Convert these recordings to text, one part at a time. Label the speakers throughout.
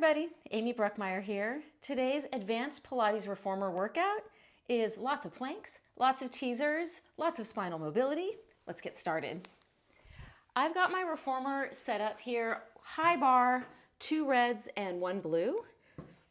Speaker 1: everybody, Amy Bruckmeyer here. Today's Advanced Pilates Reformer workout is lots of planks, lots of teasers, lots of spinal mobility. Let's get started. I've got my reformer set up here, high bar, 2 reds and 1 blue.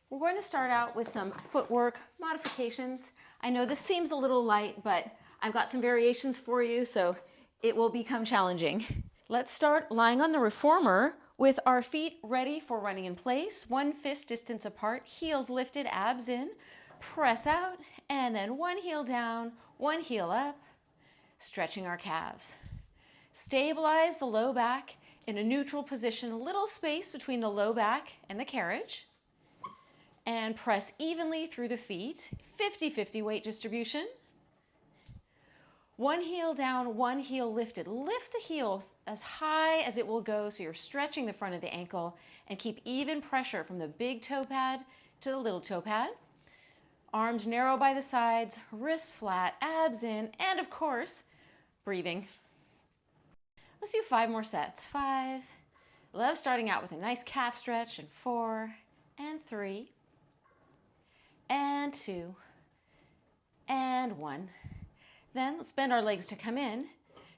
Speaker 1: We're going to start out with some footwork modifications. I know this seems a little light, but I've got some variations for you, so it will become challenging. Let's start lying on the reformer with our feet ready for running in place, 1 fist distance apart, heels lifted, abs in, press out, and then 1 heel down, 1 heel up, stretching our calves. Stabilize the low back in a neutral position, a little space between the low back and the carriage, and press evenly through the feet, 50-50 weight distribution. 1 heel down, 1 heel lifted. Lift the heel as high as it will go so you're stretching the front of the ankle, and keep even pressure from the big toe pad to the little toe pad. Arms narrow by the sides, wrists flat, abs in, and of course, breathing. Let's do 5 more sets. 5. Love starting out with a nice calf stretch, and 4, and 3, and 2, and 1. Then let's bend our legs to come in.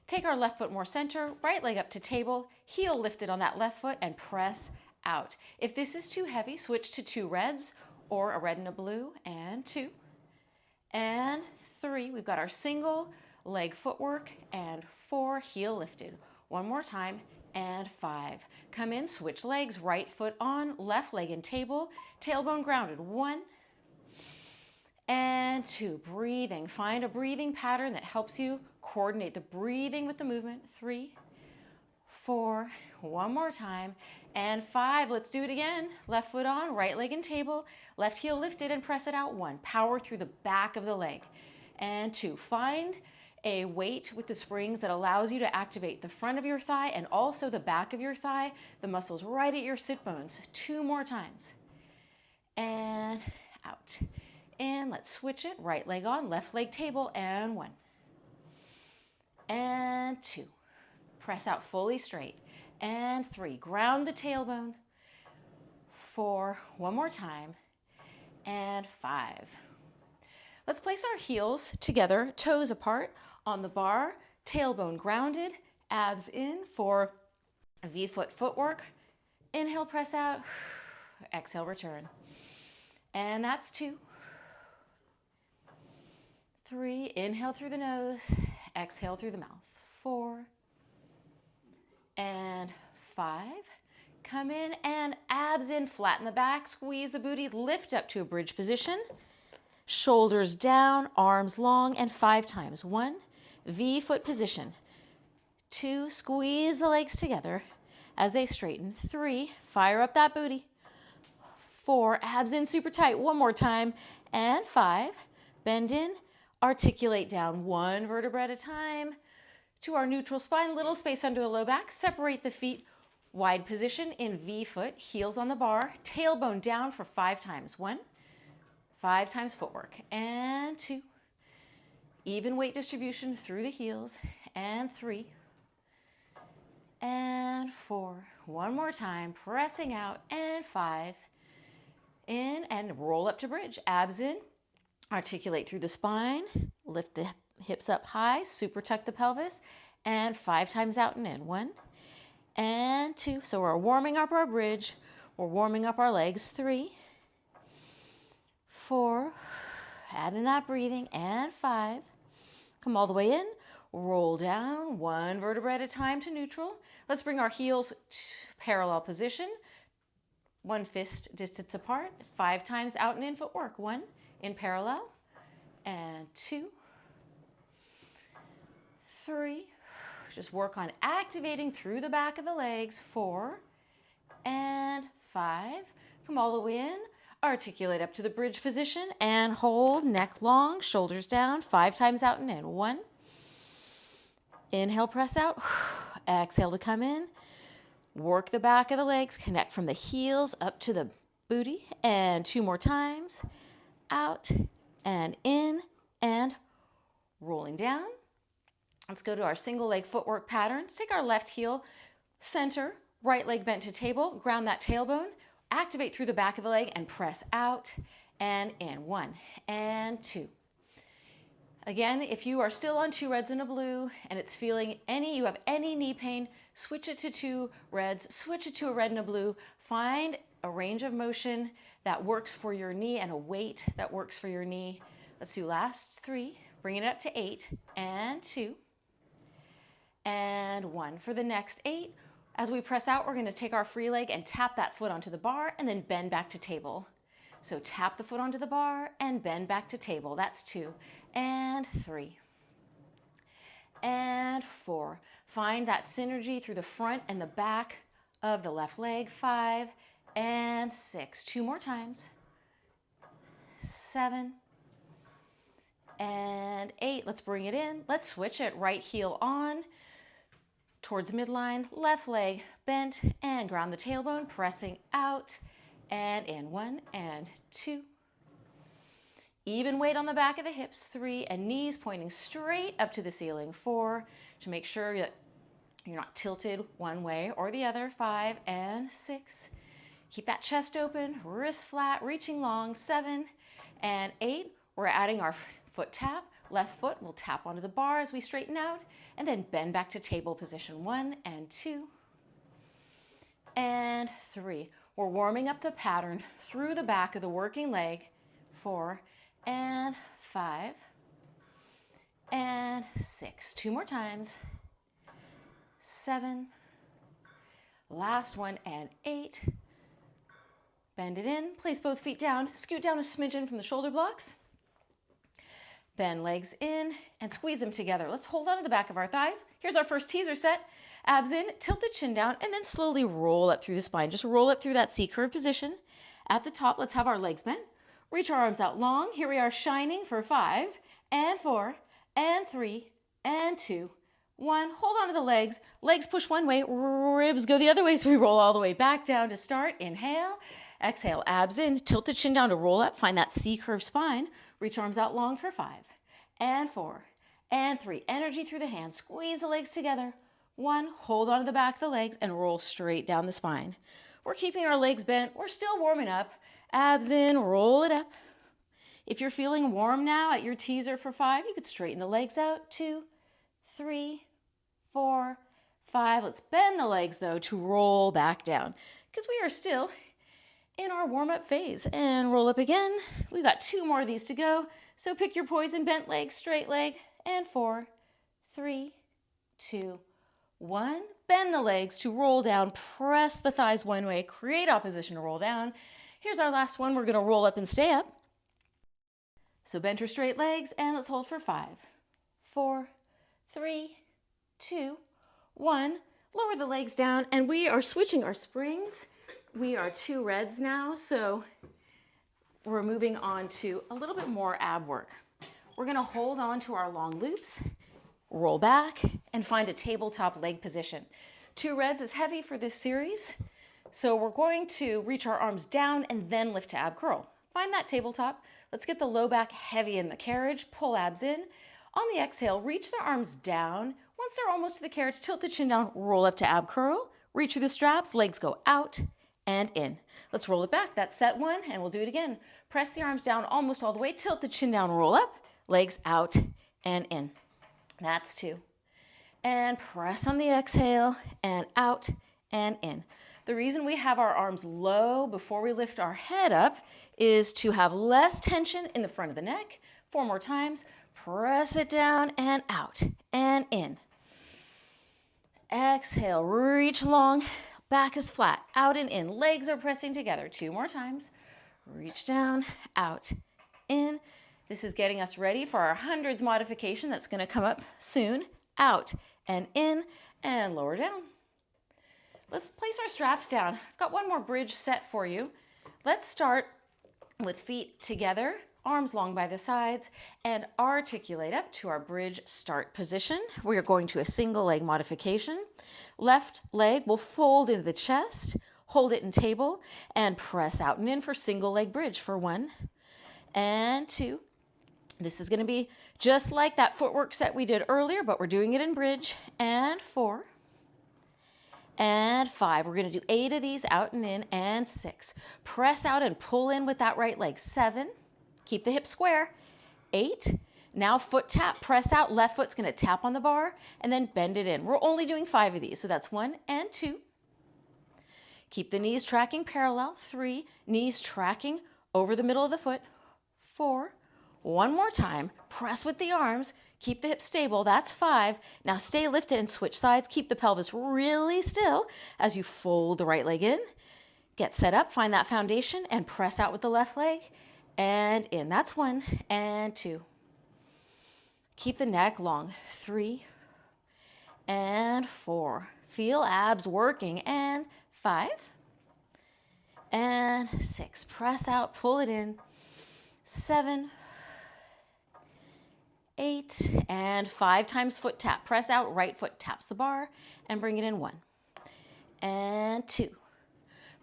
Speaker 1: Take our left foot more center, right leg up to table, heel lifted on that left foot, and press out. If this is too heavy, switch to 2 reds or a red and a blue, and 2, and 3. We've got our single leg footwork, and 4, heel lifted. 1 more time, and 5. Come in, switch legs, right foot on, left leg in table, tailbone grounded. 1, and 2, breathing. Find a breathing pattern that helps you coordinate the breathing with the movement. 3, 4, 1 more time, and 5. Let's do it again. Left foot on, right leg in table, left heel lifted, and press it out. 1, power through the back of the leg. And 2, find a weight with the springs that allows you to activate the front of your thigh and also the back of your thigh, the muscles right at your sit bones. 2 more times. And out. And let's switch it. Right leg on, left leg table, and 1. And 2. Press out fully straight. And 3. Ground the tailbone. 4. 1 more time. And 5. Let's place our heels together, toes apart on the bar, tailbone grounded, abs in for V-foot footwork. Inhale, press out. Exhale, return. And that's 2. 3, inhale through the nose, exhale through the mouth. 4, and 5. Come in and abs in, flatten the back, squeeze the booty, lift up to a bridge position. Shoulders down, arms long, and 5 times. 1, V-foot position. 2, squeeze the legs together as they straighten. 3, fire up that booty. 4, abs in super tight. 1 more time. And 5, bend in. Articulate down 1 vertebra at a time to our neutral spine, little space under the low back. Separate the feet, wide position in V-foot, heels on the bar, tailbone down for 5 times. 1, 5 times footwork, and 2. Even weight distribution through the heels, and 3, and 4. 1 more time, pressing out, and 5. In and roll up to bridge, abs in. Articulate through the spine, lift the hips up high, super tuck the pelvis, and 5 times out and in. 1, and 2. So we're warming up our bridge. We're warming up our legs. 3, 4, add in that breathing, and 5. Come all the way in, roll down 1 vertebra at a time to neutral. Let's bring our heels to parallel position, 1 fist distance apart, 5 times out and in footwork. 1, in parallel, and 2, 3. Just work on activating through the back of the legs. 4, and 5. Come all the way in, articulate up to the bridge position, and hold, neck long, shoulders down, 5 times out and in. 1, inhale, press out, exhale to come in, work the back of the legs, connect from the heels up to the booty, and 2 more times. Out and in and rolling down. Let's go to our single leg footwork pattern. Take our left heel, center, right leg bent to table, ground that tailbone, activate through the back of the leg and press out and in. 1 and 2. Again, if you are still on 2 reds and a blue and it's feeling you have any knee pain, switch it to 2 reds, switch it to a red and a blue. Find a range of motion that works for your knee and a weight that works for your knee. Let's do last 3, bringing it up to 8 and 2 and 1. For the next 8, as we press out, we're going to take our free leg and tap that foot onto the bar and then bend back to table. So tap the foot onto the bar and bend back to table. That's 2 and 3 and 4. Find that synergy through the front and the back of the left leg. 5 and 6. 2 more times. 7 and 8. Let's bring it in. Let's switch it. Right heel on towards midline, left leg bent, and ground the tailbone, pressing out and in. 1 and 2. Even weight on the back of the hips. 3, and knees pointing straight up to the ceiling. 4, to make sure that you're not tilted one way or the other. 5 and 6. Keep that chest open, wrist flat, reaching long. 7 and 8. We're adding our foot tap. Left foot will tap onto the bar as we straighten out, and then bend back to table position. 1 and 2 and 3. We're warming up the pattern through the back of the working leg. 4 and 5 and 6. 2 more times. 7. Last one and 8. Bend it in. Place both feet down. Scoot down a smidgen from the shoulder blocks. Bend legs in and squeeze them together. Let's hold on to the back of our thighs. Here's our first teaser set. Abs in, tilt the chin down, and then slowly roll up through the spine. Just roll up through that C-curve position. At the top, let's have our legs bent. Reach our arms out long. Here we are shining for 5 and 4 and 3 and 2, 1. Hold on to the legs. Legs push one way, ribs go the other way, so we roll all the way back down to start. Inhale, exhale, abs in, tilt the chin down to roll up. Find that C-curve spine. Reach arms out long for 5 and 4 and 3. Energy through the hands. Squeeze the legs together. 1. Hold on to the back of the legs and roll straight down the spine. We're keeping our legs bent. We're still warming up. Abs in, roll it up. If you're feeling warm now at your teaser for 5, you could straighten the legs out. 2, 3, 4, 5. Let's bend the legs though to roll back down because we are still in our warm-up phase. And roll up again. We've got 2 more of these to go. So pick your poison, bent leg, straight leg, and 4, 3, 2, 1. Bend the legs to roll down. Press the thighs one way. Create opposition to roll down. Here's our last one. We're going to roll up and stay up. So bent or straight legs, and let's hold for 5, 4, 3, 2, 1. Lower the legs down, and we are switching our springs. We are 2 reds now, so we're moving on to a little bit more ab work. We're going to hold on to our long loops, roll back, and find a tabletop leg position. 2 reds is heavy for this series, so we're going to reach our arms down and then lift to ab curl. Find that tabletop. Let's get the low back heavy in the carriage. Pull abs in. On the exhale, reach the arms down. Once they're almost to the carriage, tilt the chin down, roll up to ab curl. Reach through the straps, legs go out and in. Let's roll it back. That's set 1, and we'll do it again. Press the arms down almost all the way. Tilt the chin down, roll up. Legs out and in. That's 2. And press on the exhale and out and in. The reason we have our arms low before we lift our head up is to have less tension in the front of the neck. 4 more times. Press it down and out and in. Exhale, reach long. Back is flat, out and in. Legs are pressing together. 2 more times. Reach down, out, in. This is getting us ready for our hundreds modification that's going to come up soon. Out and in and lower down. Let's place our straps down. I've got one more bridge set for you. Let's start with feet together, arms long by the sides, and articulate up to our bridge start position. We are going to a single leg modification. Left leg will fold into the chest, hold it in table, and press out and in for single leg bridge for 1 and 2. This is going to be just like that footwork set we did earlier, but we're doing it in bridge. And 4 and 5. We're going to do 8 of these, out and in, and 6. Press out and pull in with that right leg. 7. Keep the hips square. 8. Now foot tap, press out. Left foot's going to tap on the bar and then bend it in. We're only doing 5 of these, so that's 1 and 2. Keep the knees tracking parallel. 3. Knees tracking over the middle of the foot. 4. One more time. Press with the arms. Keep the hips stable. That's 5. Now stay lifted and switch sides. Keep the pelvis really still as you fold the right leg in. Get set up. Find that foundation and press out with the left leg and in. That's 1 and 2. Keep the neck long. 3 and 4. Feel abs working. And 5 and 6. Press out. Pull it in. 7, 8, and 5 times foot tap. Press out, right foot taps the bar, and bring it in. 1 and 2.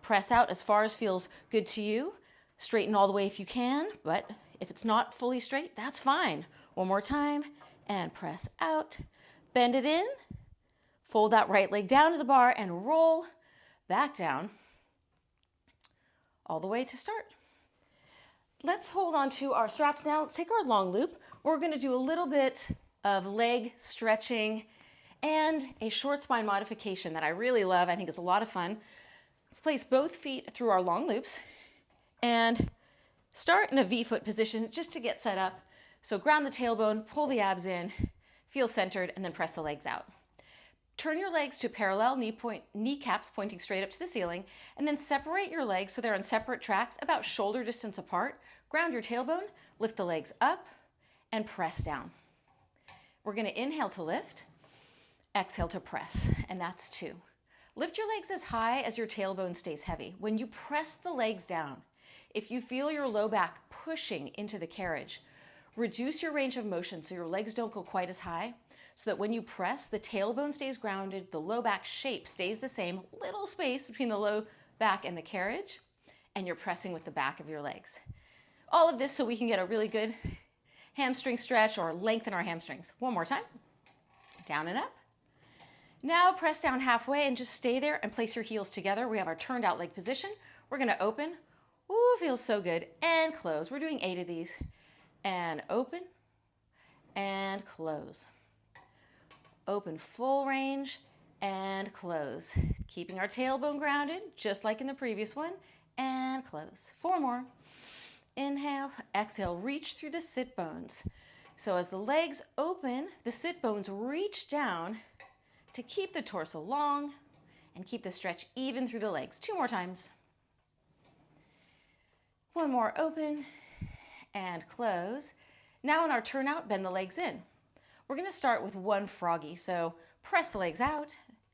Speaker 1: Press out as far as feels good to you. Straighten all the way if you can, but if it's not fully straight, that's fine. One more time, and press out. Bend it in. Fold that right leg down to the bar and roll back down all the way to start. Let's hold on to our straps now. Let's take our long loop. We're going to do a little bit of leg stretching and a short spine modification that I really love. I think it's a lot of fun. Let's place both feet through our long loops and start in a V-foot position just to get set up. So ground the tailbone, pull the abs in, feel centered, and then press the legs out. Turn your legs to parallel, kneecaps pointing straight up to the ceiling, and then separate your legs so they're on separate tracks about shoulder distance apart. Ground your tailbone, lift the legs up, and press down. We're going to inhale to lift, exhale to press, and that's 2. Lift your legs as high as your tailbone stays heavy. When you press the legs down, if you feel your low back pushing into the carriage, reduce your range of motion so your legs don't go quite as high, so that when you press, the tailbone stays grounded, the low back shape stays the same, little space between the low back and the carriage, and you're pressing with the back of your legs. All of this so we can get a really good hamstring stretch or lengthen our hamstrings. One more time. Down and up. Now press down halfway and just stay there and place your heels together. We have our turned out leg position. We're going to open. Ooh, feels so good. And close. We're doing 8 of these. And open and close. Open full range and close. Keeping our tailbone grounded, just like in the previous one, and close. 4 more. Inhale, exhale, reach through the sit bones. So as the legs open, the sit bones reach down to keep the torso long and keep the stretch even through the legs. 2 more times. 1 more, open and close. Now in our turnout, bend the legs in. We're going to start with 1 froggy. So press the legs out,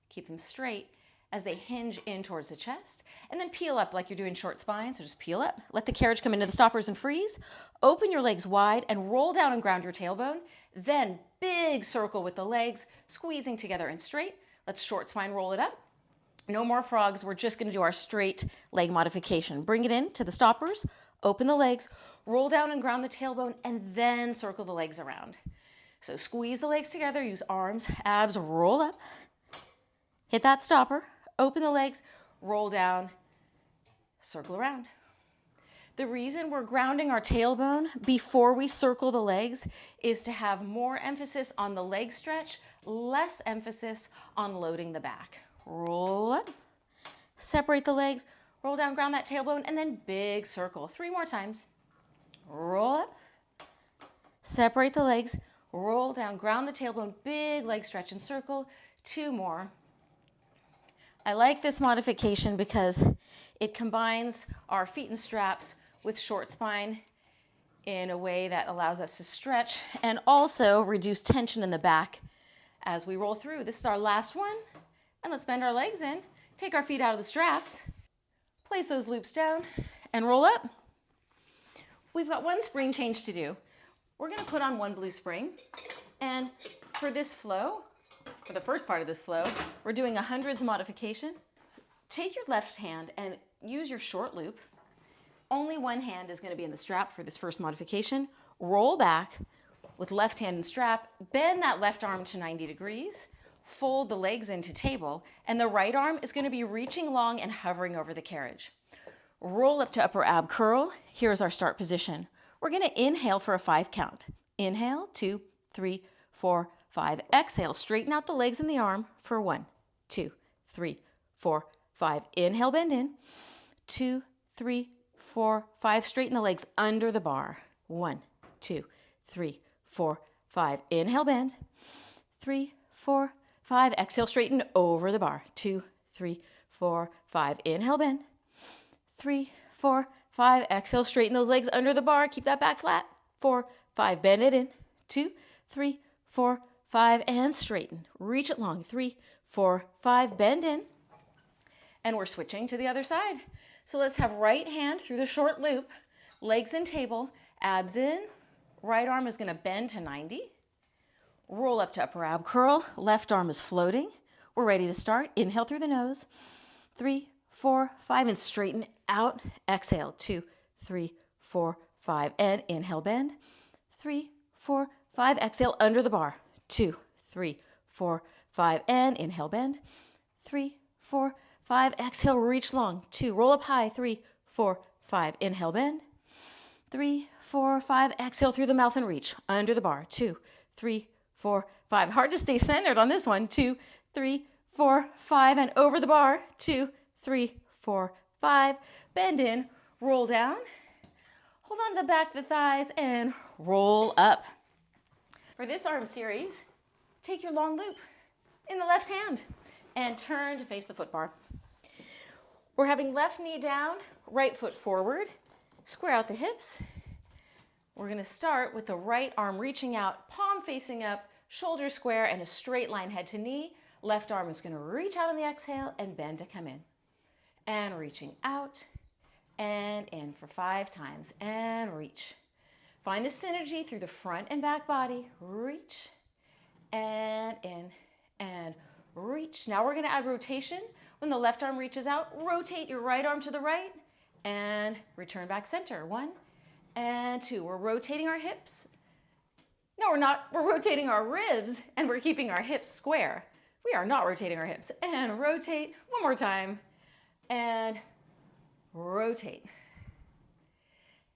Speaker 1: keep them straight as they hinge in towards the chest, and then peel up like you're doing short spine. So just peel up, let the carriage come into the stoppers and freeze. Open your legs wide and roll down and ground your tailbone. Then big circle with the legs, squeezing together and straight. Let's short spine roll it up. No more frogs. We're just going to do our straight leg modification. Bring it in to the stoppers, open the legs, roll down and ground the tailbone, and then circle the legs around. So squeeze the legs together, use arms, abs, roll up, hit that stopper, open the legs, roll down, circle around. The reason we're grounding our tailbone before we circle the legs is to have more emphasis on the leg stretch, less emphasis on loading the back. Roll up, separate the legs, roll down, ground that tailbone, and then big circle. 3 more times. Roll up, separate the legs, roll down, ground the tailbone, big leg stretch and circle. 2 more. I like this modification because it combines our feet and straps with short spine in a way that allows us to stretch and also reduce tension in the back as we roll through. This is our last one. And let's bend our legs in, take our feet out of the straps, place those loops down, and roll up. We've got 1 spring change to do. We're going to put on 1 blue spring, and for this flow, for the first part of this flow, we're doing a hundreds modification. Take your left hand and use your short loop. Only 1 hand is going to be in the strap for this first modification. Roll back with left hand and strap, bend that left arm to 90 degrees, fold the legs into table, and the right arm is going to be reaching long and hovering over the carriage. Roll up to upper ab curl. Here's our start position. We're going to inhale for a 5 count. Inhale, 2, 3, 4, 5. Exhale, straighten out the legs and the arm for 1, 2, 3, 4, 5. Inhale, bend in. 2, 3, 4, 5. Straighten the legs under the bar. 1, 2, 3, 4, 5. Inhale, bend. 3, 4, 5. Exhale, straighten over the bar. 2, 3, 4, 5. Inhale, bend. 3, 4, 5. Exhale, straighten those legs under the bar. Keep that back flat. 4, 5. Bend it in. 2, 3, 4, 5. And straighten. Reach it long. 3, 4, 5. Bend in. And we're switching to the other side. So let's have right hand through the short loop, legs in table, abs in. Right arm is going to bend to 90. Roll up to upper ab curl. Left arm is floating. We're ready to start. Inhale through the nose. 3, 4, 5. And straighten out. Exhale. 2, 3, 4, 5. And inhale, bend. 3, 4, 5. Exhale under the bar. 2, 3, 4, 5. And inhale, bend. 3, 4, 5. Exhale, reach long. 2. Roll up high. 3, 4, 5. Inhale, bend. 3, 4, 5. Exhale through the mouth and reach. Under the bar. 2, 3, 4, 5. Hard to stay centered on this one. 2, 3, 4, 5. And over the bar. 2, 3, 4, 5. Bend in. Roll down. Hold on to the back of the thighs and roll up. For this arm series, take your long loop in the left hand and turn to face the foot bar. We're having left knee down, right foot forward. Square out the hips. We're going to start with the right arm reaching out, palm facing up, shoulder square, and a straight line head to knee. Left arm is going to reach out on the exhale and bend to come in. And reaching out and in for 5 times. And reach. Find the synergy through the front and back body. Reach and in and reach. Now we're going to add rotation. When the left arm reaches out, rotate your right arm to the right and return back center. 1 and 2. We're rotating our hips. No, we're not. We're rotating our ribs and we're keeping our hips square. We are not rotating our hips. And rotate. 1 more time. And rotate.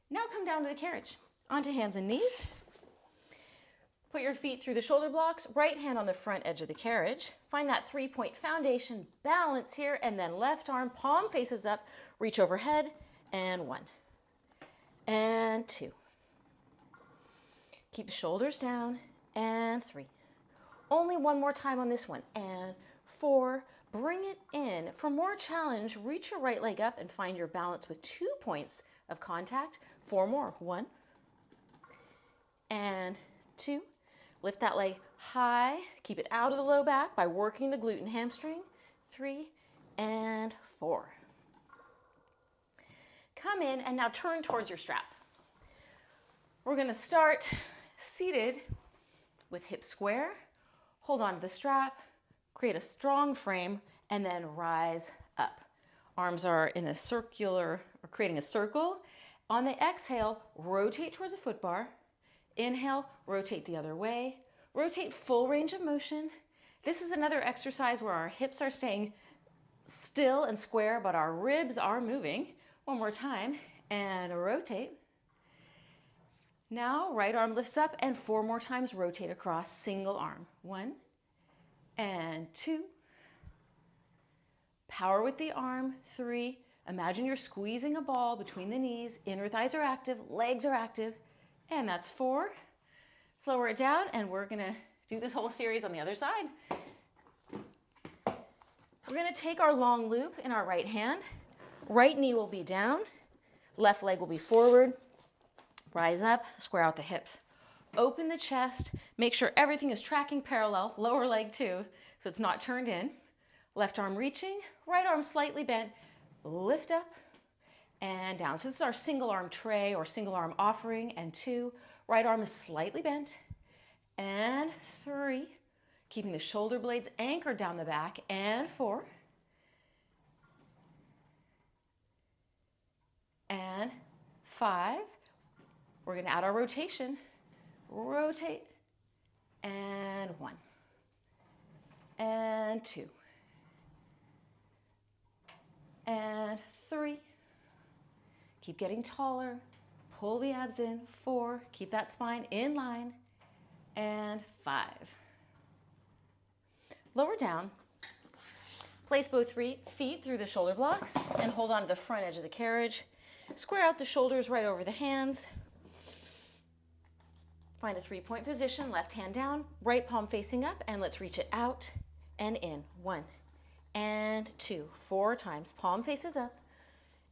Speaker 1: Now come down to the carriage. Onto hands and knees. Put your feet through the shoulder blocks, right hand on the front edge of the carriage. Find that 3-point foundation, balance here, and then left arm, palm faces up, reach overhead, and 1, and 2. Keep shoulders down, and 3. Only 1 more time on this one, and 4. Bring it in. For more challenge, reach your right leg up and find your balance with 2 points of contact. 4 more. 1, and 2. Lift that leg high. Keep it out of the low back by working the glute and hamstring. 3 and 4. Come in and now turn towards your strap. We're going to start seated with hips square. Hold on to the strap. Create a strong frame and then rise up. Arms are in a circular or creating a circle. On the exhale, rotate towards the foot bar. Inhale, rotate the other way. Rotate full range of motion. This is another exercise where our hips are staying still and square, but our ribs are moving. 1 more time, and rotate. Now, right arm lifts up, and 4 more times rotate across, single arm. 1, and 2. Power with the arm. 3. Imagine you're squeezing a ball between the knees. Inner thighs are active, legs are active. And that's 4. Slower it down, and we're going to do this whole series on the other side. We're going to take our long loop in our right hand. Right knee will be down. Left leg will be forward. Rise up, square out the hips. Open the chest. Make sure everything is tracking parallel. Lower leg too, so it's not turned in. Left arm reaching. Right arm slightly bent. Lift up. And down. So this is our single arm tray or single arm offering. And 2, right arm is slightly bent. And 3, keeping the shoulder blades anchored down the back. And 4. And 5. We're going to add our rotation. Rotate. And 1. and 2, and 3. Keep getting taller. Pull the abs in. 4. Keep that spine in line. And 5. Lower down. Place both feet through the shoulder blocks and hold on to the front edge of the carriage. Square out the shoulders right over the hands. Find a 3-point position, left hand down, right palm facing up, and let's reach it out and in. 1 and 2. 4 times. Palm faces up.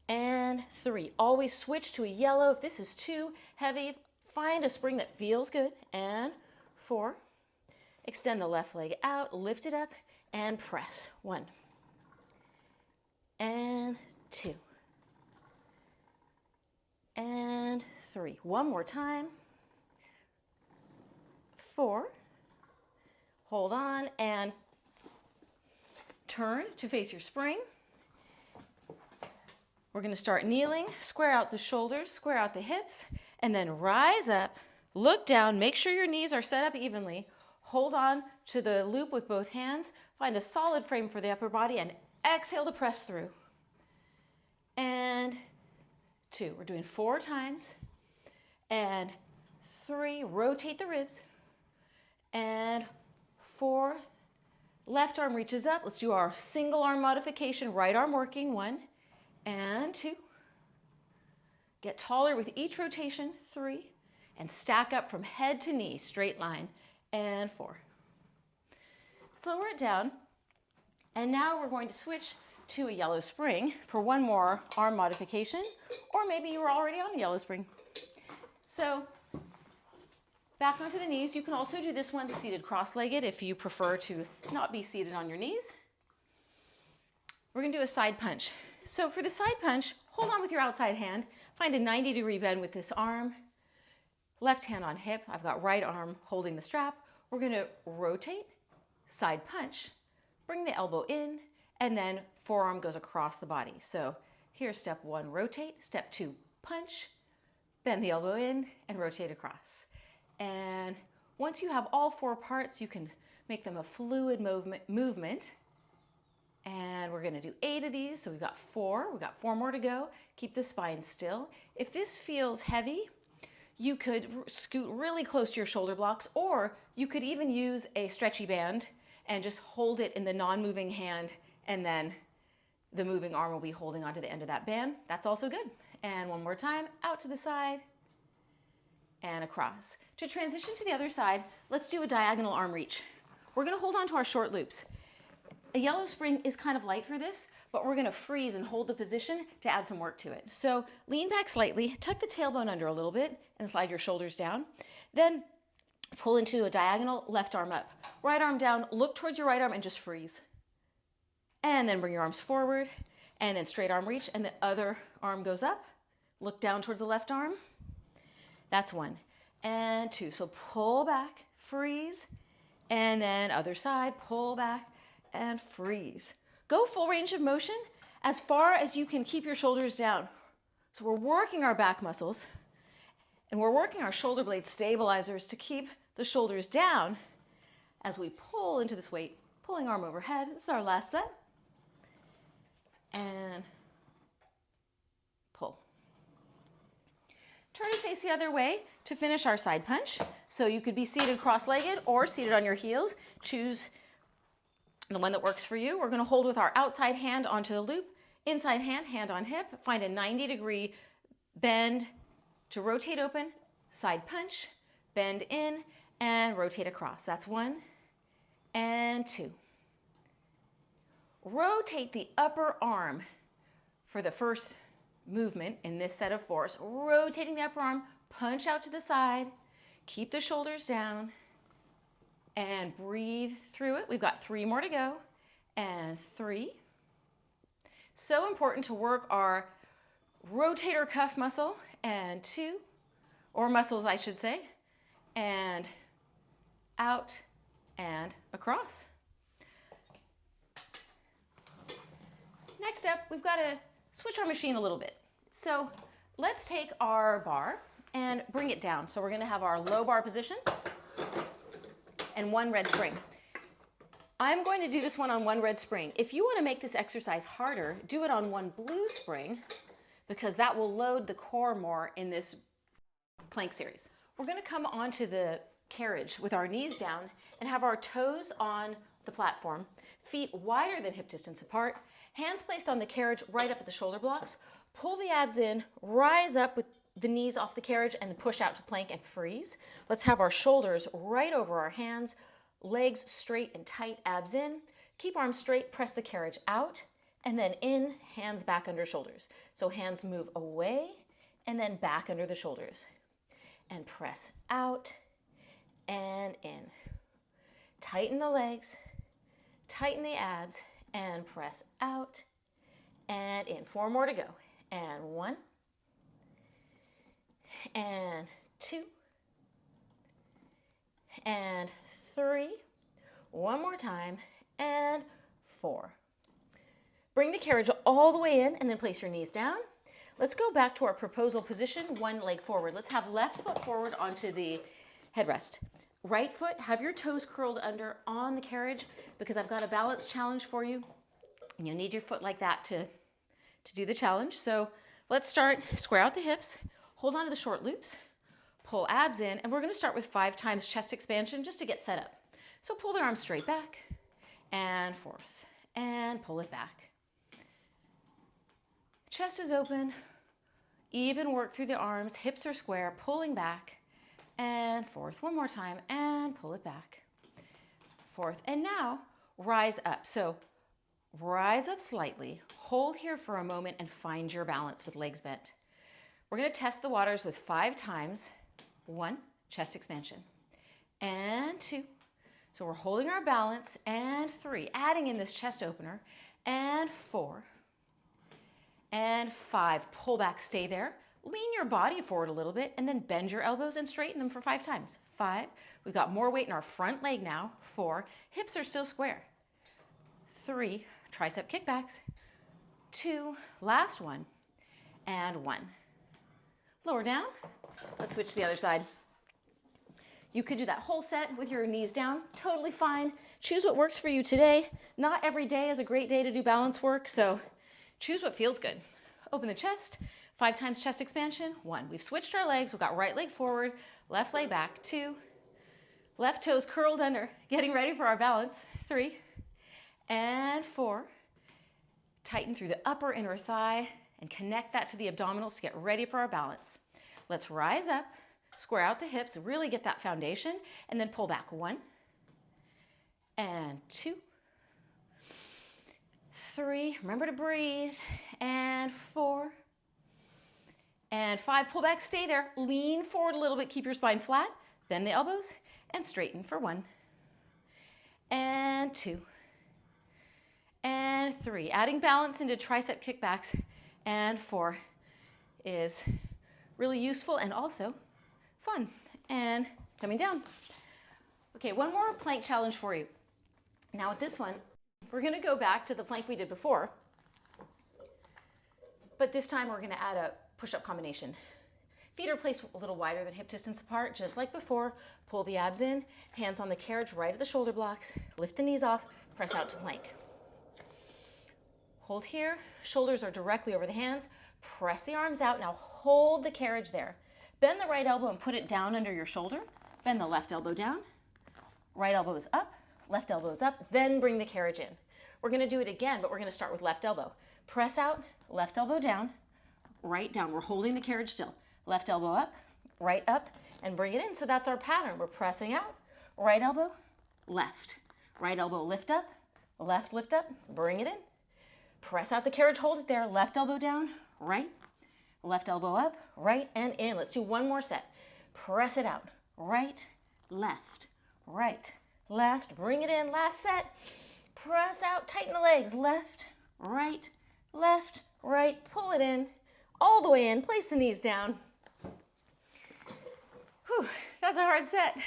Speaker 1: And 3. Always switch to a yellow. If this is too heavy, find a spring that feels good. And 4. Extend the left leg out, lift it up, and press. 1 and 2 and 3. One more time. 4. Hold on and turn to face your spring. We're going to start kneeling, square out the shoulders, square out the hips, and then rise up, look down, make sure your knees are set up evenly. Hold on to the loop with both hands, find a solid frame for the upper body, and exhale to press through. And 2. We're doing 4 times. And 3. Rotate the ribs. And 4. Left arm reaches up. Let's do our single arm modification. Right arm working. 1 and 2. Get taller with each rotation. 3. And stack up from head to knee. Straight line. And 4. Let's lower it down. And now we're going to switch to a yellow spring for one more arm modification. Or maybe you were already on a yellow spring. So back onto the knees. You can also do this one seated cross-legged if you prefer to not be seated on your knees. We're going to do a side punch. So for the side punch, hold on with your outside hand. Find a 90-degree bend with this arm. Left hand on hip. I've got right arm holding the strap. We're going to rotate, side punch, bring the elbow in, and then forearm goes across the body. So here's step 1, rotate. Step 2, punch, bend the elbow in, and rotate across. And once you have all 4 parts, you can make them a fluid movement. And we're going to do 8 of these. So we've got 4. We've got 4 more to go. Keep the spine still. If this feels heavy, you could scoot really close to your shoulder blocks, or you could even use a stretchy band and just hold it in the non-moving hand, and then the moving arm will be holding onto the end of that band. That's also good. And one more time, out to the side and across. To transition to the other side, let's do a diagonal arm reach. We're going to hold on to our short loops. A yellow spring is kind of light for this, but we're going to freeze and hold the position to add some work to it. So lean back slightly, tuck the tailbone under a little bit, and slide your shoulders down. Then pull into a diagonal, left arm up. Right arm down, look towards your right arm and just freeze. And then bring your arms forward, and then straight arm reach, and the other arm goes up. Look down towards the left arm. That's 1 and 2. So pull back, freeze, and then other side, pull back, and freeze. Go full range of motion as far as you can keep your shoulders down. So we're working our back muscles and we're working our shoulder blade stabilizers to keep the shoulders down as we pull into this weight, pulling arm overhead. This is our last set. And pull. Turn and face the other way to finish our side punch. So you could be seated cross-legged or seated on your heels. Choose the one that works for you. We're going to hold with our outside hand onto the loop, inside hand, hand on hip. Find a 90-degree bend to rotate open, side punch, bend in, and rotate across. That's 1 and 2. Rotate the upper arm for the first movement in this set of 4. So rotating the upper arm, punch out to the side, keep the shoulders down, and breathe through it. We've got 3 more to go. And 3. So important to work our rotator cuff muscle. And 2, or muscles I should say. And out and across. Next up, we've got to switch our machine a little bit. So let's take our bar and bring it down. So we're going to have our low bar position and 1 red spring. I'm going to do this one on one red spring. If you want to make this exercise harder, do it on one blue spring because that will load the core more in this plank series. We're going to come onto the carriage with our knees down and have our toes on the platform, feet wider than hip distance apart, hands placed on the carriage right up at the shoulder blocks. Pull the abs in, rise up with the knees off the carriage and push out to plank and freeze. Let's have our shoulders right over our hands, legs straight and tight, abs in. Keep arms straight, press the carriage out, and then in, hands back under shoulders. So hands move away and then back under the shoulders. And press out and in. Tighten the legs, tighten the abs, and press out and in. 4 more to go. And 1, and 2, and 3. One more time, and 4. Bring the carriage all the way in and then place your knees down. Let's go back to our proposal position, one leg forward. Let's have left foot forward onto the headrest. Right foot, have your toes curled under on the carriage because I've got a balance challenge for you. And you'll need your foot like that to do the challenge. So let's start, square out the hips, hold on to the short loops, pull abs in, and we're gonna start with 5 times chest expansion just to get set up. So pull the arms straight back and forth and pull it back. Chest is open, even work through the arms, hips are square, pulling back and forth. One more time and pull it back, forth. And now rise up. So rise up slightly, hold here for a moment and find your balance with legs bent. We're gonna test the waters with 5 times. 1, chest expansion, and 2. So we're holding our balance, and 3, adding in this chest opener, and 4, and 5. Pull back, stay there. Lean your body forward a little bit, and then bend your elbows and straighten them for 5 times. 5, we've got more weight in our front leg now. 4, hips are still square. 3, tricep kickbacks. 2, last one, and 1. Lower down. Let's switch to the other side. You could do that whole set with your knees down, totally fine. Choose what works for you today. Not every day is a great day to do balance work, so choose what feels good. Open the chest, 5 times chest expansion. 1, we've switched our legs. We've got right leg forward, left leg back. 2, left toes curled under, getting ready for our balance. 3, and 4. Tighten through the upper inner thigh and connect that to the abdominals to get ready for our balance. Let's rise up, square out the hips, really get that foundation, and then pull back. 1, and 2, 3, remember to breathe, and 4, and 5, pull back, stay there, lean forward a little bit, keep your spine flat, bend the elbows, and straighten for 1, and 2, and 3. Adding balance into tricep kickbacks, and 4 is really useful and also fun. And coming down. Okay, one more plank challenge for you. Now with this one, we're gonna go back to the plank we did before, but this time we're gonna add a push-up combination. Feet are placed a little wider than hip distance apart, just like before. Pull the abs in, hands on the carriage right at the shoulder blocks, lift the knees off, press out to plank. Hold here, shoulders are directly over the hands, press the arms out, now hold the carriage there. Bend the right elbow and put it down under your shoulder. Bend the left elbow down, right elbow is up, left elbow is up, then bring the carriage in. We're gonna do it again, but we're gonna start with left elbow. Press out, left elbow down, right down. We're holding the carriage still. Left elbow up, and bring it in. So that's our pattern. We're pressing out, right elbow, left. Right elbow lift up, left lift up, bring it in. Press out the carriage, hold it there, left elbow down, right, left elbow up, right and in. Let's do one more set. Press it out, right, left, bring it in, last set. Press out, tighten the legs, left, right, pull it in, all the way in, place the knees down. Whew, that's a hard set.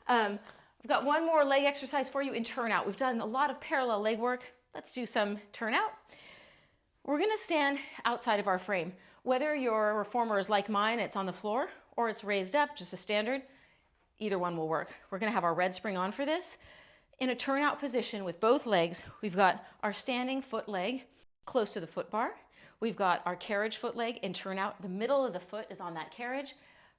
Speaker 1: I've got one more leg exercise for you in turnout. We've done a lot of parallel leg work. Let's do some turnout. We're gonna stand outside of our frame. Whether your reformer is like mine, it's on the floor, or it's raised up, just a standard, either one will work. We're gonna have our red spring on for this. In a turnout position with both legs, we've got our standing foot leg close to the foot bar. We've got our carriage foot leg in turnout. The middle of the foot is on that carriage.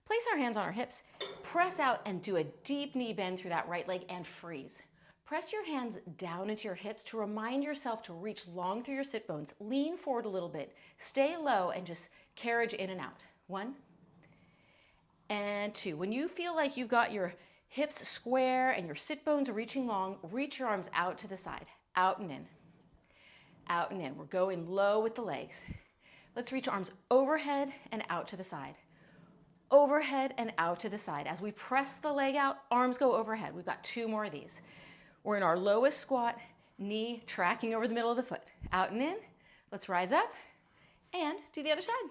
Speaker 1: Place our hands on our hips, press out and do a deep knee bend through that right leg and freeze. Press your hands down into your hips to remind yourself to reach long through your sit bones. Lean forward a little bit. Stay low and just carriage in and out. 1 and 2. When you feel like you've got your hips square and your sit bones are reaching long, reach your arms out to the side. Out and in. Out and in. We're going low with the legs. Let's reach arms overhead and out to the side. Overhead and out to the side. As we press the leg out, arms go overhead. We've got 2 more of these. We're in our lowest squat, knee tracking over the middle of the foot. Out and in. Let's rise up and do the other side.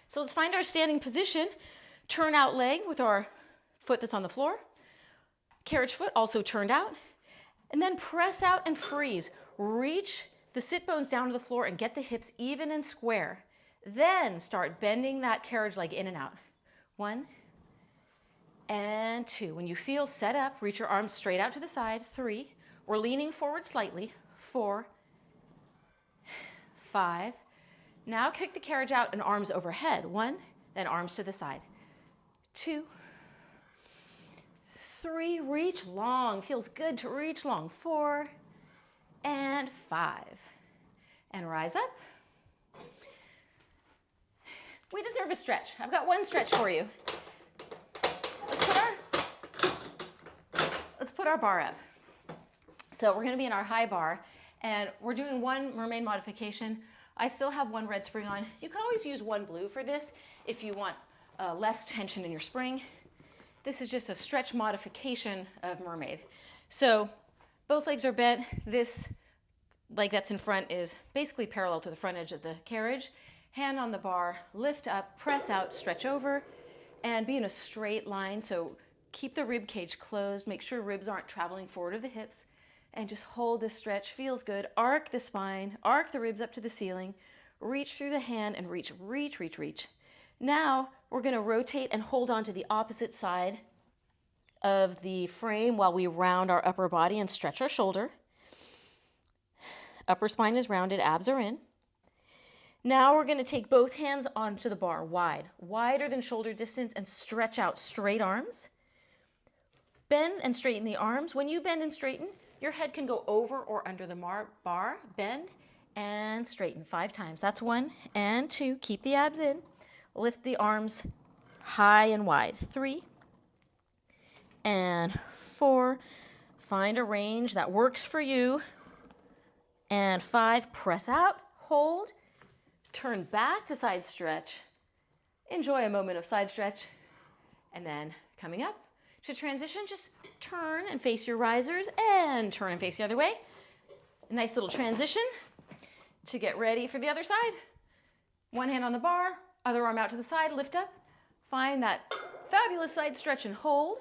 Speaker 1: So let's find our standing position. Turn out leg with our foot that's on the floor. Carriage foot also turned out. And then press out and freeze. Reach the sit bones down to the floor and get the hips even and square. Then start bending that carriage leg in and out. 1 and 2. When you feel set up, reach your arms straight out to the side. 3. We're leaning forward slightly. 4, 5. Now kick the carriage out and arms overhead. 1, then arms to the side. 2, 3. Reach long. Feels good to reach long. 4 and 5. And rise up. We deserve a stretch. I've got one stretch for you. Let's put our bar up. So we're going to be in our high bar, and we're doing one mermaid modification. I still have one red spring on. You can always use one blue for this if you want less tension in your spring. This is just a stretch modification of mermaid. So both legs are bent. This leg that's in front is basically parallel to the front edge of the carriage. Hand on the bar, lift up, press out, stretch over, and be in a straight line. So keep the rib cage closed. Make sure ribs aren't traveling forward of the hips. And just hold this stretch. Feels good. Arc the spine. Arc the ribs up to the ceiling. Reach through the hand and reach, reach, reach, reach. Now we're going to rotate and hold on to the opposite side of the frame while we round our upper body and stretch our shoulder. Upper spine is rounded. Abs are in. Now we're going to take both hands onto the bar, wide, wider than shoulder distance, and stretch out straight arms. Bend and straighten the arms. When you bend and straighten, your head can go over or under the bar. Bend and straighten 5 times. That's 1 and 2. Keep the abs in. Lift the arms high and wide. 3 and 4. Find a range that works for you. And 5. Press out. Hold. Turn back to side stretch. Enjoy a moment of side stretch. And then coming up to transition, just turn and face your risers and turn and face the other way. A nice little transition to get ready for the other side. One hand on the bar, other arm out to the side, lift up. Find that fabulous side stretch and hold.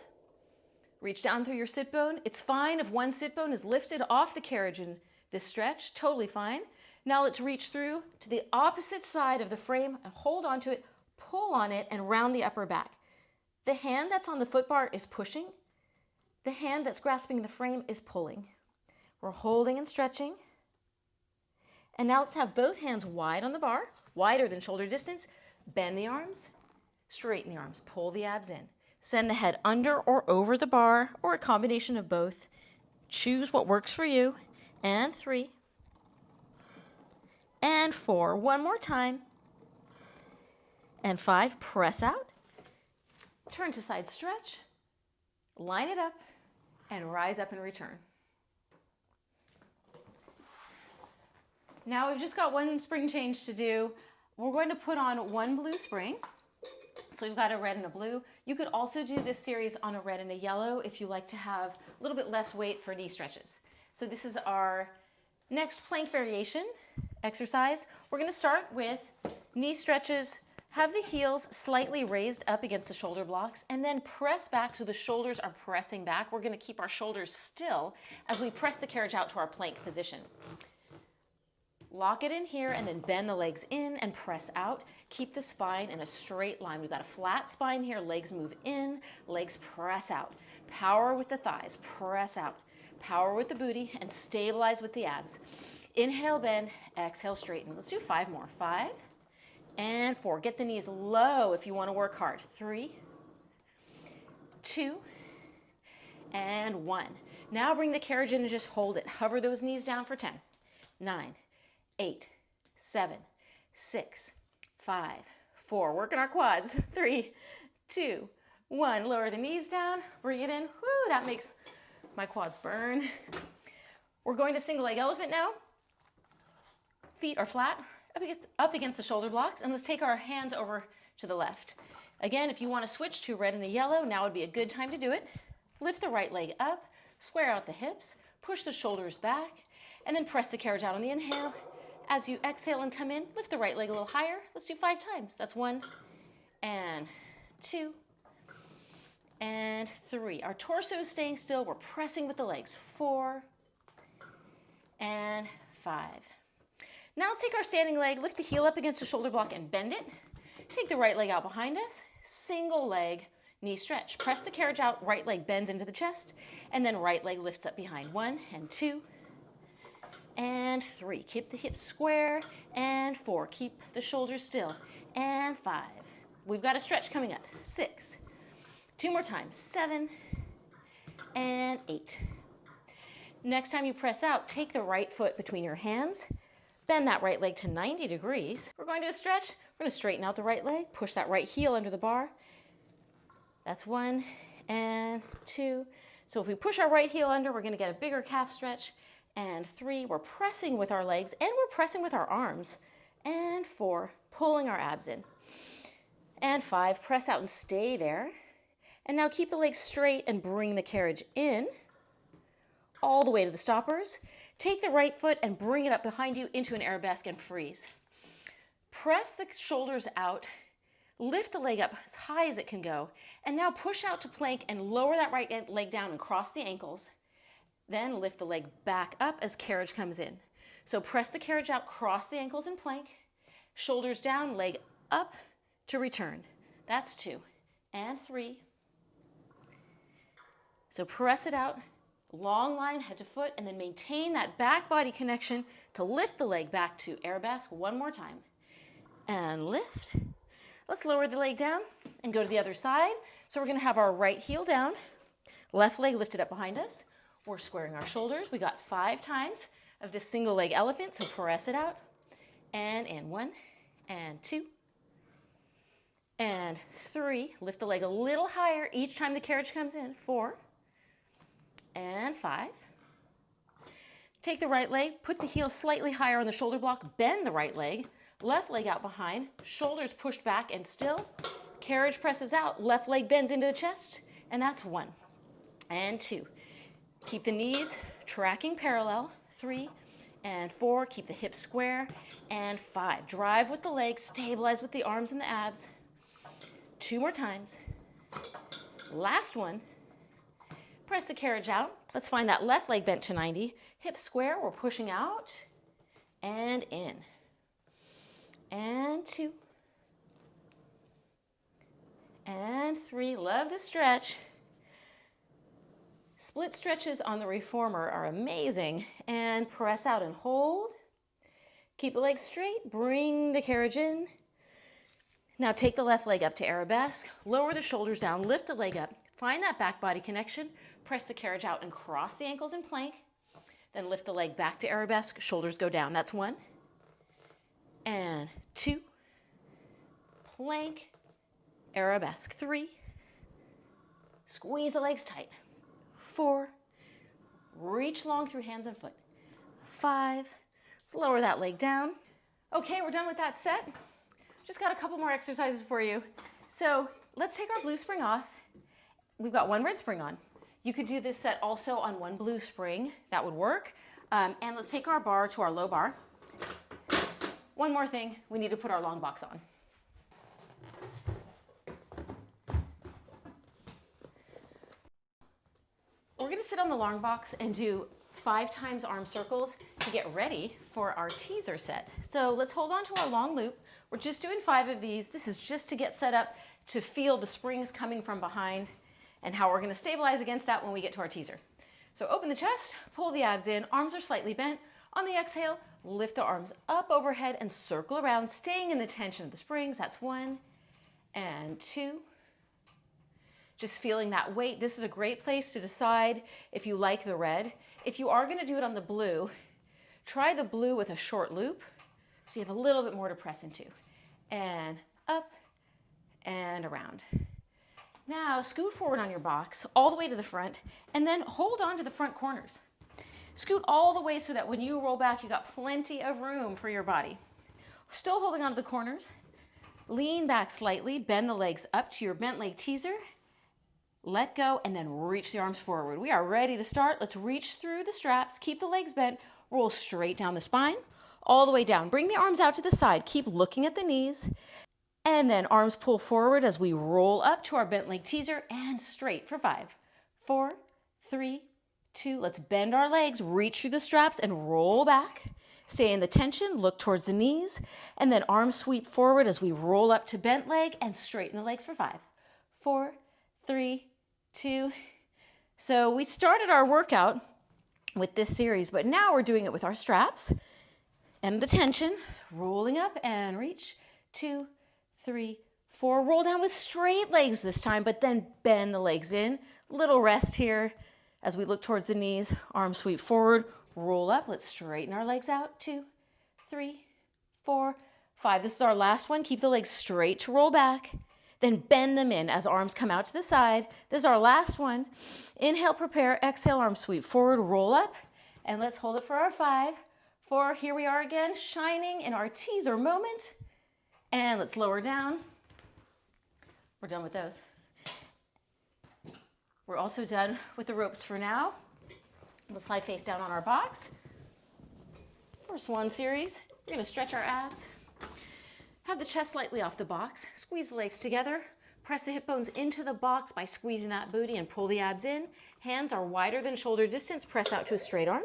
Speaker 1: Reach down through your sit bone. It's fine if one sit bone is lifted off the carriage in this stretch, totally fine. Now let's reach through to the opposite side of the frame and hold onto it, pull on it, and round the upper back. The hand that's on the foot bar is pushing. The hand that's grasping the frame is pulling. We're holding and stretching. And now let's have both hands wide on the bar, wider than shoulder distance. Bend the arms, straighten the arms, pull the abs in. Send the head under or over the bar, or a combination of both. Choose what works for you. And 3. And 4. One more time. And 5. Press out. Turn to side stretch. Line it up. And rise up and return. Now we've just got one spring change to do. We're going to put on one blue spring. So we've got a red and a blue. You could also do this series on a red and a yellow if you like to have a little bit less weight for knee stretches. So this is our next plank variation exercise. We're going to start with knee stretches. Have the heels slightly raised up against the shoulder blocks and then press back so the shoulders are pressing back. We're going to keep our shoulders still as we press the carriage out to our plank position. Lock it in here and then bend the legs in and press out. Keep the spine in a straight line. We've got a flat spine here. Legs move in, legs press out. Power with the thighs, press out. Power with the booty and stabilize with the abs. Inhale, bend, exhale, straighten. Let's do 5 more. 5 and 4. Get the knees low if you want to work hard. 3, 2, and 1. Now bring the carriage in and just hold it. Hover those knees down for 10, 9, 8, 7, 6, 5, 4. Working our quads. 3, 2, 1. Lower the knees down. Bring it in. Woo, that makes my quads burn. We're going to single leg elephant now. Feet are flat, up against the shoulder blocks, and let's take our hands over to the left. Again, if you want to switch to red and a yellow, now would be a good time to do it. Lift the right leg up, square out the hips, push the shoulders back, and then press the carriage out on the inhale. As you exhale and come in, lift the right leg a little higher. Let's do 5 times. That's 1 and 2 and 3. Our torso is staying still. We're pressing with the legs. 4 and 5. Now let's take our standing leg, lift the heel up against the shoulder block and bend it. Take the right leg out behind us, single leg knee stretch. Press the carriage out, right leg bends into the chest, and then right leg lifts up behind. 1 and 2 and 3. Keep the hips square, and 4. Keep the shoulders still, and 5. We've got a stretch coming up. 6. 2 more times. 7 and 8. Next time you press out, take the right foot between your hands. Bend that right leg to 90 degrees. We're going to stretch. We're going to straighten out the right leg. Push that right heel under the bar. That's 1 and 2. So if we push our right heel under, we're going to get a bigger calf stretch. And 3, we're pressing with our legs and we're pressing with our arms. And 4, pulling our abs in. And 5, press out and stay there. And now keep the legs straight and bring the carriage in all the way to the stoppers. Take the right foot and bring it up behind you into an arabesque and freeze. Press the shoulders out, lift the leg up as high as it can go, and now push out to plank and lower that right leg down and cross the ankles. Then lift the leg back up as carriage comes in. So press the carriage out, cross the ankles in plank, shoulders down, leg up to return. That's 2 and 3. So press it out. Long line, head to foot, and then maintain that back body connection to lift the leg back to arabesque. 1 more time. And lift. Let's lower the leg down and go to the other side. So we're going to have our right heel down, left leg lifted up behind us. We're squaring our shoulders. We got 5 times of this single leg elephant, so press it out. And in 1 and 2 and 3. Lift the leg a little higher each time the carriage comes in. 4 and 5. Take the right leg, put the heel slightly higher on the shoulder block, bend the right leg, left leg out behind, shoulders pushed back and still. Carriage presses out, left leg bends into the chest, and that's 1 and 2. Keep the knees tracking parallel. 3 and 4. Keep the hips square, and 5. Drive with the legs, stabilize with the arms and the abs. 2 more times. Last one. Press the carriage out. Let's find that left leg bent to 90. Hips square, we're pushing out. And in. And 2. And 3. Love the stretch. Split stretches on the reformer are amazing. And press out and hold. Keep the legs straight. Bring the carriage in. Now take the left leg up to arabesque. Lower the shoulders down. Lift the leg up. Find that back body connection. Press the carriage out and cross the ankles in plank. Then lift the leg back to arabesque. Shoulders go down. That's 1 and 2. Plank. Arabesque. 3. Squeeze the legs tight. 4. Reach long through hands and foot. 5. Let's lower that leg down. Okay, we're done with that set. Just got a couple more exercises for you. So let's take our blue spring off. We've got 1 red spring on. You could do this set also on 1 blue spring. That would work. And let's take our bar to our low bar. One more thing, we need to put our long box on. We're going to sit on the long box and do 5 times arm circles to get ready for our teaser set. So let's hold on to our long loop. We're just doing 5 of these. This is just to get set up to feel the springs coming from behind and how we're going to stabilize against that when we get to our teaser. So open the chest, pull the abs in, arms are slightly bent. On the exhale, lift the arms up overhead and circle around, staying in the tension of the springs. That's 1 and 2. Just feeling that weight. This is a great place to decide if you like the red. If you are going to do it on the blue, try the blue with a short loop so you have a little bit more to press into. And up and around. Now scoot forward on your box all the way to the front and then hold on to the front corners. Scoot all the way so that when you roll back, you got plenty of room for your body. Still holding on to the corners. Lean back slightly, bend the legs up to your bent leg teaser. Let go and then reach the arms forward. We are ready to start. Let's reach through the straps, keep the legs bent, roll straight down the spine, all the way down. Bring the arms out to the side, keep looking at the knees, and then arms pull forward as we roll up to our bent leg teaser and straight for 5, 4, 3, 2. Let's bend our legs, reach through the straps and roll back. Stay in the tension, look towards the knees, and then arms sweep forward as we roll up to bent leg and straighten the legs for 5, 4, 3, 2. So we started our workout with this series, but now we're doing it with our straps and the tension. Rolling up and reach. 2, 3, 4. Roll down with straight legs this time, but then bend the legs in. Little rest here as we look towards the knees. Arms sweep forward, roll up. Let's straighten our legs out. 2, 3, 4, 5. This is our last one. Keep the legs straight to roll back. Then bend them in as arms come out to the side. This is our last one. Inhale, prepare. Exhale, arms sweep forward, roll up. And let's hold it for our 5, 4. Here we are again, shining in our teaser moment. And let's lower down. We're done with those. We're also done with the ropes for now. Let's slide face down on our box. For Swan series, we're going to stretch our abs. Have the chest slightly off the box. Squeeze the legs together. Press the hip bones into the box by squeezing that booty and pull the abs in. Hands are wider than shoulder distance. Press out to a straight arm.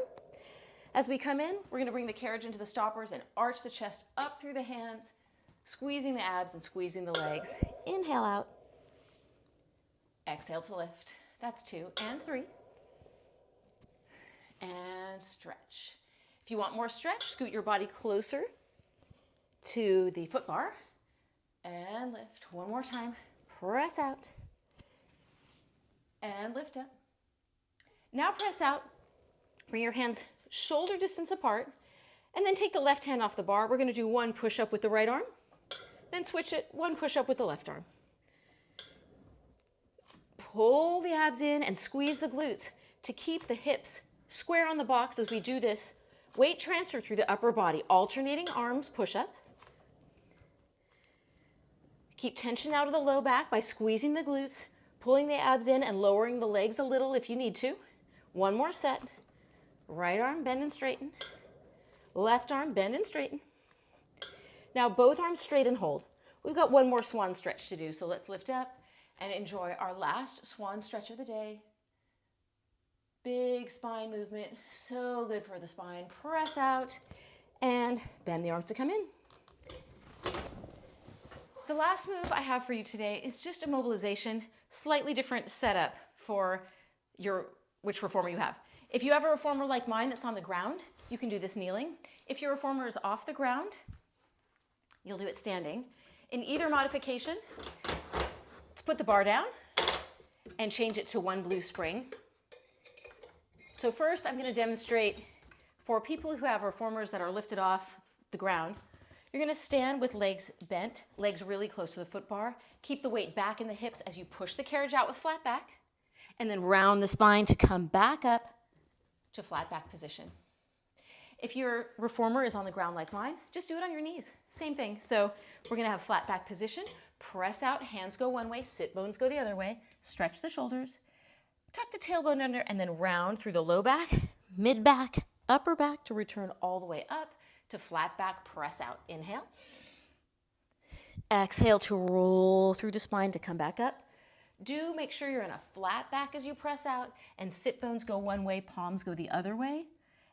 Speaker 1: As we come in, we're going to bring the carriage into the stoppers and arch the chest up through the hands, squeezing the abs and squeezing the legs. Inhale out. Exhale to lift. That's 2 and 3. And stretch. If you want more stretch, scoot your body closer to the foot bar and lift. One more time. Press out and lift up. Now press out. Bring your hands shoulder distance apart and then take the left hand off the bar. We're going to do 1 push-up with the right arm, then switch it, 1 push-up with the left arm. Pull the abs in and squeeze the glutes to keep the hips square on the box as we do this weight transfer through the upper body. Alternating arms push-up. Keep tension out of the low back by squeezing the glutes, pulling the abs in and lowering the legs a little if you need to. 1 more set. Right arm, bend and straighten. Left arm, bend and straighten. Now both arms straight and hold. We've got 1 more swan stretch to do, so let's lift up and enjoy our last swan stretch of the day. Big spine movement, so good for the spine. Press out and bend the arms to come in. The last move I have for you today is just a mobilization, slightly different setup for which reformer you have. If you have a reformer like mine that's on the ground, you can do this kneeling. If your reformer is off the ground, you'll do it standing. In either modification, let's put the bar down and change it to 1 blue spring. So first I'm going to demonstrate for people who have reformers that are lifted off the ground. You're going to stand with legs bent, legs really close to the foot bar. Keep the weight back in the hips as you push the carriage out with flat back, and then round the spine to come back up to flat back position. If your reformer is on the ground like mine, just do it on your knees. Same thing. So we're going to have flat back position. Press out, hands go one way, sit bones go the other way. Stretch the shoulders, tuck the tailbone under, and then round through the low back, mid back, upper back to return all the way up to flat back, press out. Inhale. Exhale to roll through the spine to come back up. Do make sure you're in a flat back as you press out, and sit bones go one way, palms go the other way.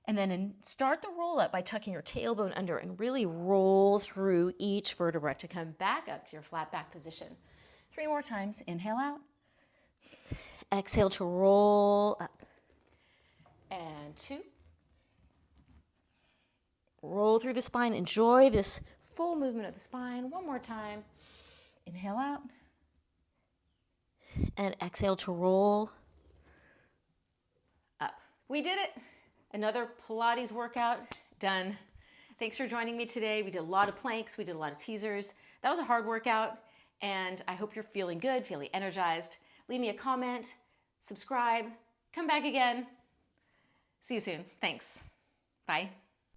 Speaker 1: And then start the roll up by tucking your tailbone under and really roll through each vertebra to come back up to your flat back position. 3 more times. Inhale out. Exhale to roll up. and 2. Roll through the spine. Enjoy this full movement of the spine. One more time. Inhale out. And exhale to roll up. We did it. Another Pilates workout done. Thanks for joining me today. We did a lot of planks. We did a lot of teasers. That was a hard workout, and I hope you're feeling good, feeling energized. Leave me a comment, subscribe, come back again. See you soon. Thanks. Bye.